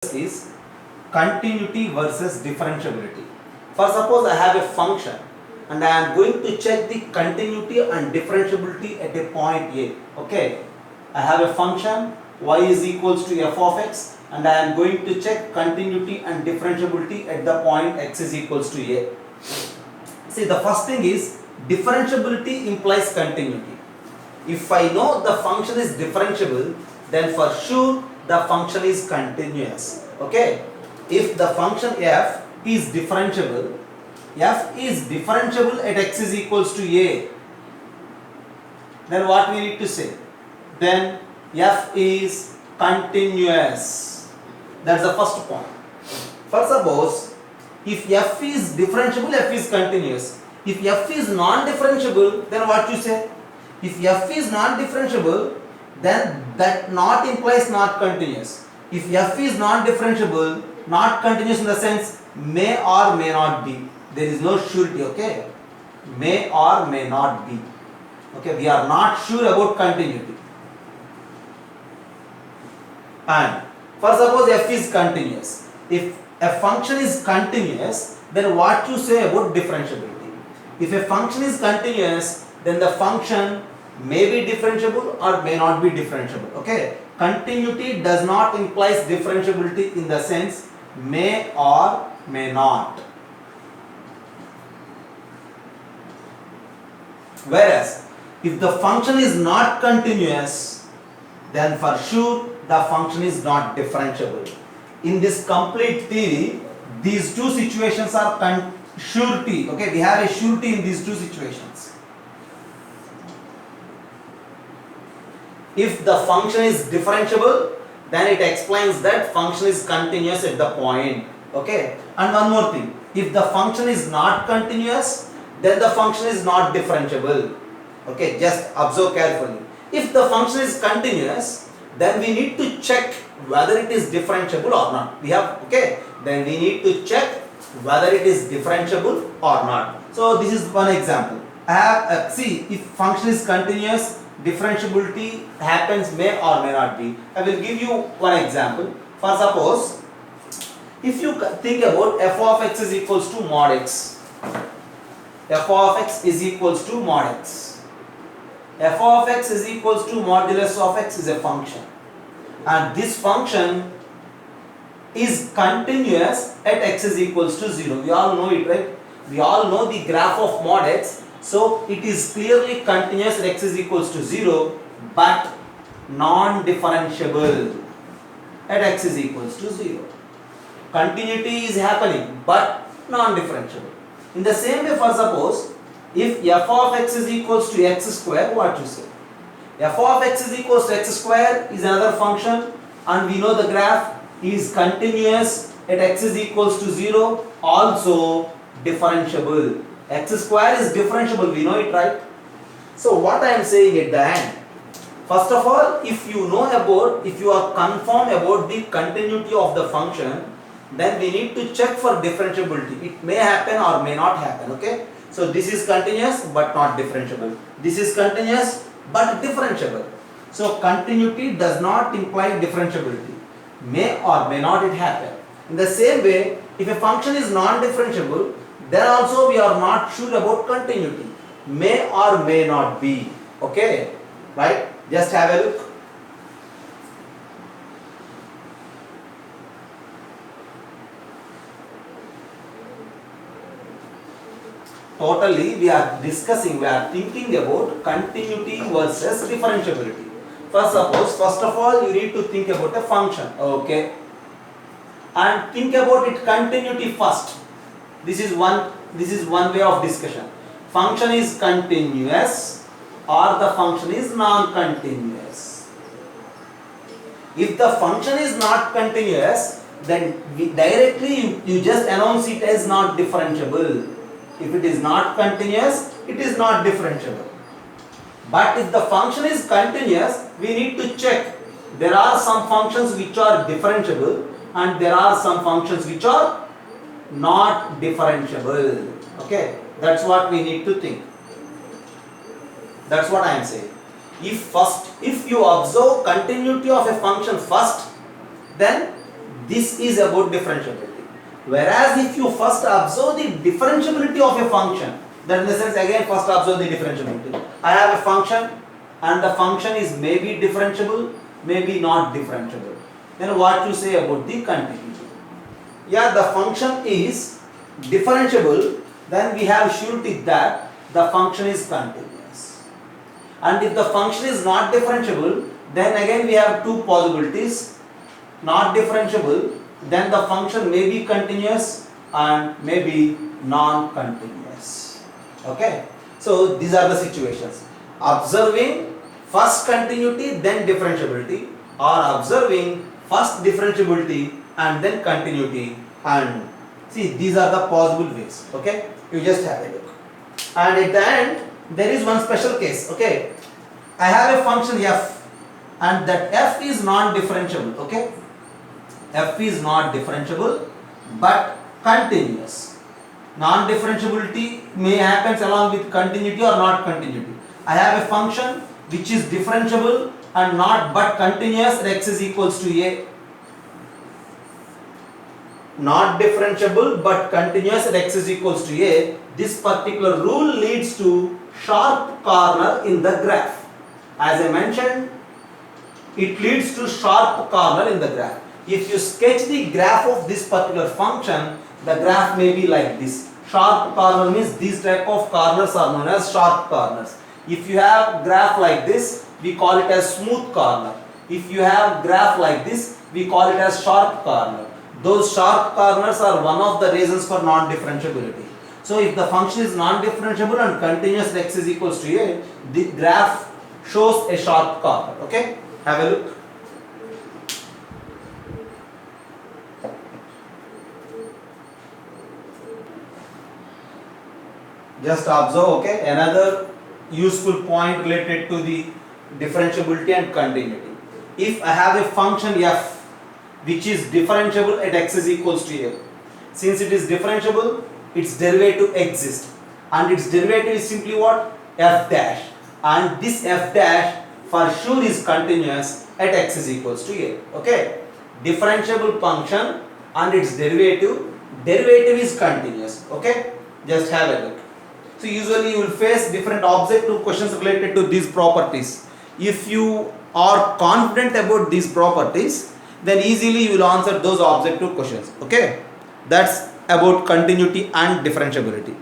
is continuity versus differentiability. For suppose I have a function and I am going to check the continuity and differentiability at a point A. Okay, I have a function y is equals to f of x and I am going to check continuity and differentiability at the point x is equals to A. See, the first thing is differentiability implies continuity. If I know the function is differentiable, then for sure the function is continuous. Okay, if the function f is differentiable at x is equals to A, then what we need to say? Then f is continuous. That's the first point. For suppose if f is differentiable, f is continuous. If f is non-differentiable, then what you say? If f is non-differentiable, then that not implies not continuous. If f is non-differentiable, not continuous in the sense may or may not be. There is no surety, okay? May or may not be. Okay, we are not sure about continuity. And for suppose f is continuous. If a function is continuous, then what you say about differentiability? If a function is continuous, then the function may be differentiable or may not be differentiable. Okay, continuity does not imply differentiability in the sense may or may not. Whereas if the function is not continuous, then for sure the function is not differentiable. In this complete theory, these two situations are surety. Okay, we have a surety in these two situations. If the function is differentiable, then it explains that function is continuous at the point. Okay, and one more thing, if the function is not continuous, then the function is not differentiable. Okay, just observe carefully. If the function is continuous, then we need to check whether it is differentiable or not. Then we need to check whether it is differentiable or not. So this is one example. I have see, if function is continuous, differentiability happens may or may not be. I will give you one example. For suppose if you think about f of x is equals to mod x. F of x is equals to mod x. F of x is equals to modulus of x is a function, and this function is continuous at x is equals to 0. We all know it, right? We all know the graph of mod x. So it is clearly continuous at x is equals to 0, but non-differentiable at x is equals to 0. Continuity is happening, but non-differentiable. In the same way, for suppose if f of x is equals to x square, what you say? F of x is equals to x square is another function, and we know the graph is continuous at x is equals to 0, also differentiable. X square is differentiable, we know it, right? So what I am saying at the end, first of all, if you are confirmed about the continuity of the function, then we need to check for differentiability. It may happen or may not happen. Okay, so this is continuous but not differentiable. This is continuous but differentiable. So continuity does not imply differentiability. May or may not it happen. In the same way, if a function is non-differentiable, then also we are not sure about continuity. May or may not be. Okay, right? Just have a look. Totally we are thinking about continuity versus differentiability. First of all, you need to think about a function. Okay, and think about its continuity first. This is one way of discussion. Function is continuous or the function is non-continuous. If the function is not continuous, then directly you just announce it as not differentiable. If it is not continuous, it is not differentiable. But if the function is continuous, we need to check. There are some functions which are differentiable and there are some functions which are not differentiable. Okay, that's what we need to think. That's what I am saying. If you observe continuity of a function first, then This is about differentiability. Whereas if you first observe the differentiability of a function, that in the sense again first observe the differentiability. I have a function and the function is maybe differentiable, maybe not differentiable. Then what you say about the continuity? Yeah, the function is differentiable, then we have surety that the function is continuous. And if the function is not differentiable, then again we have two possibilities. Not differentiable, then the function may be continuous and may be non-continuous. Okay, so these are the situations: observing first continuity then differentiability, or observing first differentiability and then continuity. And see, these are the possible ways. Okay, you just have a look. And at the end there is one special case. Okay, I have a function f and that f is non-differentiable. Okay, f is not differentiable but continuous. Non-differentiability may happen along with continuity or not continuity. I have a function which is differentiable and not but continuous at x is equals to a. Not differentiable but continuous at x is equals to a. This particular rule leads to sharp corner in the graph. As I mentioned, it leads to sharp corner in the graph. If you sketch the graph of this particular function, the graph may be like this. Sharp corner means these type of corners are known as sharp corners. If you have graph like this, we call it as smooth corner. If you have graph like this, we call it as sharp corner. Those sharp corners are one of the reasons for non-differentiability. So if the function is non-differentiable and continuous x is equals to a, the graph shows a sharp corner. Okay, have a look. Just observe. Okay, another useful point related to the differentiability and continuity. If I have a function f which is differentiable at x is equals to a, since it is differentiable, its derivative exists, and its derivative is simply what? F dash, and this f dash for sure is continuous at x is equals to a. Okay, differentiable function and its derivative is continuous. Okay, just have a look. So usually you will face different objective questions related to these properties. If you are confident about these properties, then easily you will answer those objective questions. Okay, that's about continuity and differentiability.